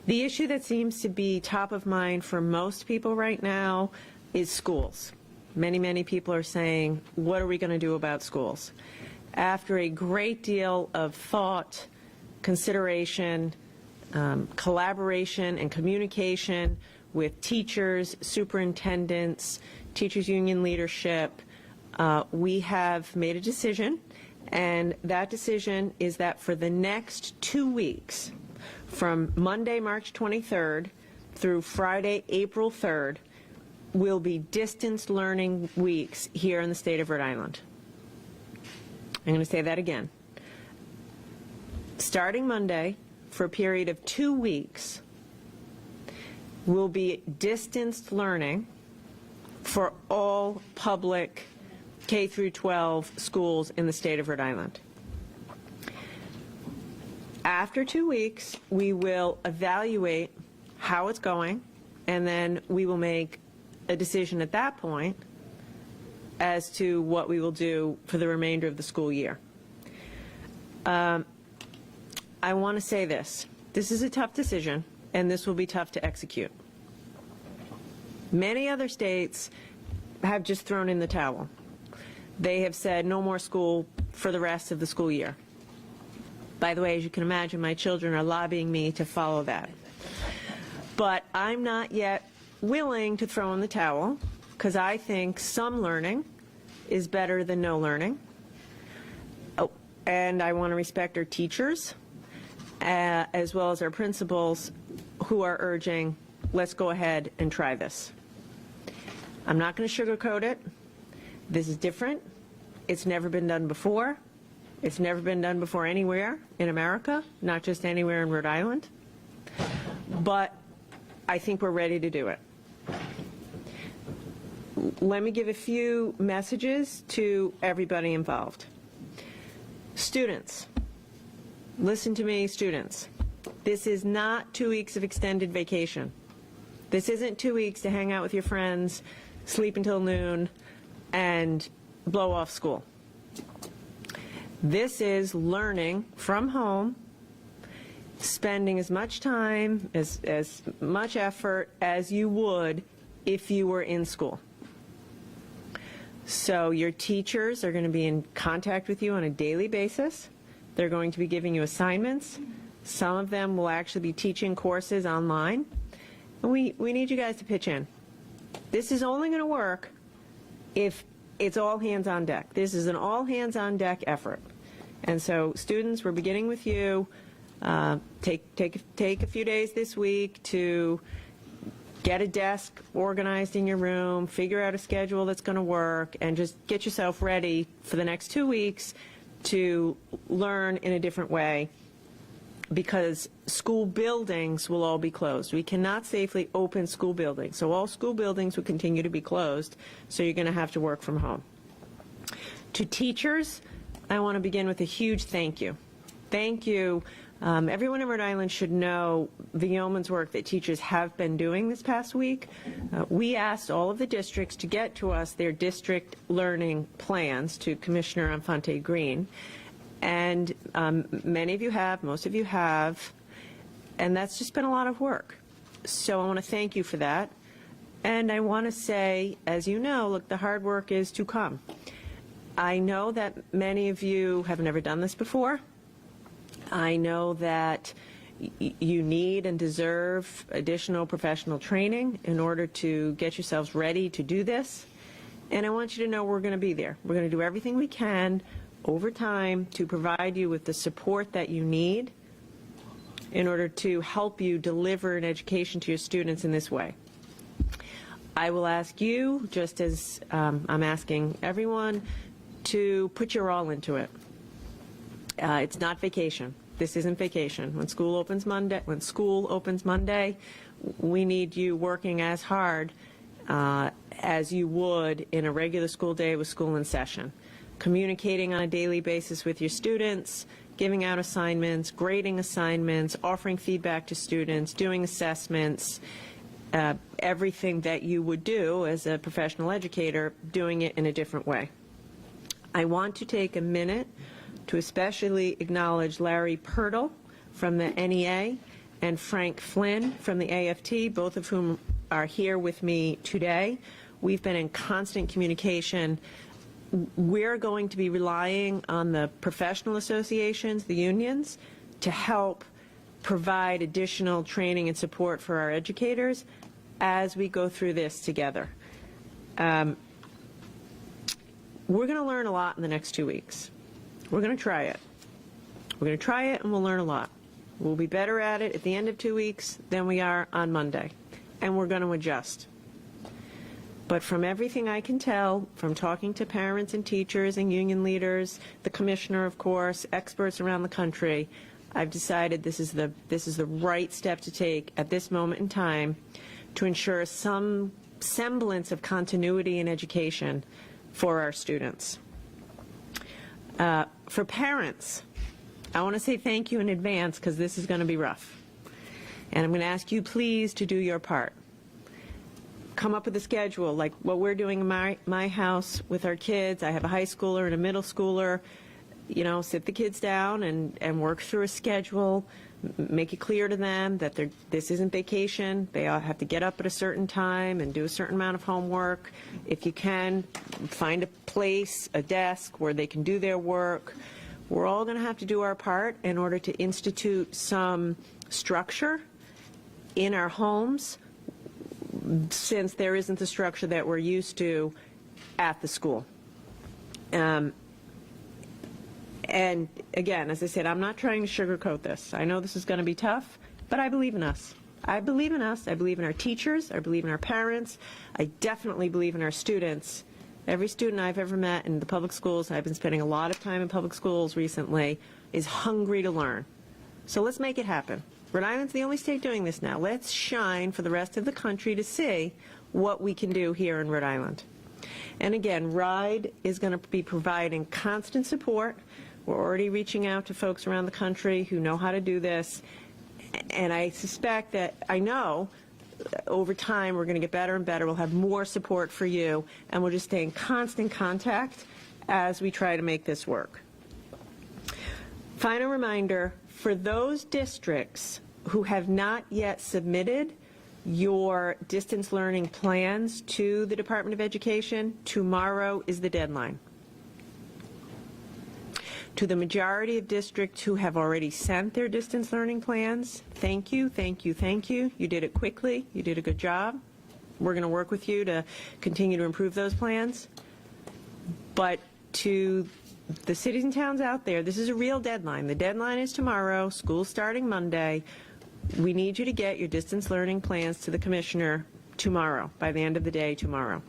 The issue that seems to be top of mind for most people right now is schools. Many people are saying, what are we going to do about schools? After a great deal of thought, consideration, collaboration, and communication with teachers, superintendents, teachers union leadership, we have made a decision, and that decision is that for the next 2 weeks, from Monday, March 23rd through Friday, April 3rd, will be distance learning weeks here in the state of Rhode Island. I'm going to say that again. Starting Monday, for a period of 2 weeks, will be distanced learning for all public K through 12 schools in the state of Rhode Island. After 2 weeks, we will evaluate how it's going, and then we will make a decision at that point as to what we will do for the remainder of the school year. I want to say this. This is a tough decision, and this will be tough to execute. Many other states have just thrown in the towel. They have said no more school for the rest of the school year. By the way, as you can imagine, my children are lobbying me to follow that. But I'm not yet willing to throw in the towel, because I think some learning is better than no learning. Oh, and I want to respect our teachers, as well as our principals, who are urging, let's go ahead and try this. I'm not going to sugarcoat it. This is different. It's never been done before. It's never been done before anywhere in America, not just anywhere in Rhode Island. But I think we're ready to do it. Let me give a few messages to everybody involved. Students, listen to me, students. This is not 2 weeks of extended vacation. This isn't 2 weeks to hang out with your friends, sleep until noon, and blow off school. This is learning from home, spending as much time, as much effort as you would if you were in school. So your teachers are going to be in contact with you on a daily basis. They're going to be giving you assignments. Some of them will actually be teaching courses online. And we need you guys to pitch in. This is only going to work if it's all hands on deck. This is an all hands on deck effort. And so students, we're beginning with you. Take a few days this week to get a desk organized in your room, figure out a schedule that's going to work, and just get yourself ready for the next 2 weeks to learn in a different way, because school buildings will all be closed. We cannot safely open school buildings. So all school buildings will continue to be closed, so you're going to have to work from home. To teachers, I want to begin with a huge thank you. Thank you. Everyone in Rhode Island should know the yeoman's work that teachers have been doing this past week. We asked all of the districts to get to us their district learning plans to Commissioner Infante Green. And many of you have, most of you have, and that's just been a lot of work. So I want to thank you for that. And I want to say, as you know, look, the hard work is to come. I know that many of you have never done this before. I know that you need and deserve additional professional training in order to get yourselves ready to do this. And I want you to know we're going to be there. We're going to do everything we can over time to provide you with the support that you need in order to help you deliver an education to your students in this way. I will ask you, just as I'm asking everyone, to put your all into it. It's not vacation. This isn't vacation. When school opens Monday, we need you working as hard as you would in a regular school day with school in session. Communicating on a daily basis with your students, giving out assignments, grading assignments, offering feedback to students, doing assessments, everything that you would do as a professional educator, doing it in a different way. I want to take a minute to especially acknowledge Larry Pirtle from the NEA and Frank Flynn from the AFT, both of whom are here with me today. We've been in constant communication. We're going to be relying on the professional associations, the unions, to help provide additional training and support for our educators as we go through this together. We're going to learn a lot in the next 2 weeks. We're going to try it. We're going to try it and we'll learn a lot. We'll be better at it at the end of 2 weeks than we are on Monday, and we're going to adjust. But from everything I can tell, from talking to parents and teachers and union leaders, the commissioner, of course, experts around the country, I've decided this is the right step to take at this moment in time to ensure some semblance of continuity in education for our students. For parents, I want to say thank you in advance because this is going to be rough. And I'm going to ask you please to do your part. Come up with a schedule like what we're doing in my house with our kids. I have a high schooler and a middle schooler. You know, sit the kids down and work through a schedule, make it clear to them that this isn't vacation. They all have to get up at a certain time and do a certain amount of homework. If you can, find a place, a desk where they can do their work. We're all going to have to do our part in order to institute some structure in our homes, since there isn't the structure that we're used to at the school. And again, as I said, I'm not trying to sugarcoat this. I know this is going to be tough, but I believe in us. I believe in us. I believe in our teachers. I believe in our parents. I definitely believe in our students. Every student I've ever met in the public schools, and I've been spending a lot of time in public schools recently, is hungry to learn. So let's make it happen. Rhode Island's the only state doing this now. Let's shine for the rest of the country to see what we can do here in Rhode Island. And again, RIDE is going to be providing constant support. We're already reaching out to folks around the country who know how to do this. And I suspect that, I know, over time we're going to get better and better. We'll have more support for you, and we'll just stay in constant contact as we try to make this work. Final reminder, for those districts who have not yet submitted your distance learning plans to the Department of Education, tomorrow is the deadline. To the majority of districts who have already sent their distance learning plans, thank you, thank you, thank you. You did it quickly. You did a good job. We're going to work with you to continue to improve those plans. But to the cities and towns out there, this is a real deadline. The deadline is tomorrow. School's starting Monday. We need you to get your distance learning plans to the commissioner tomorrow, by the end of the day tomorrow.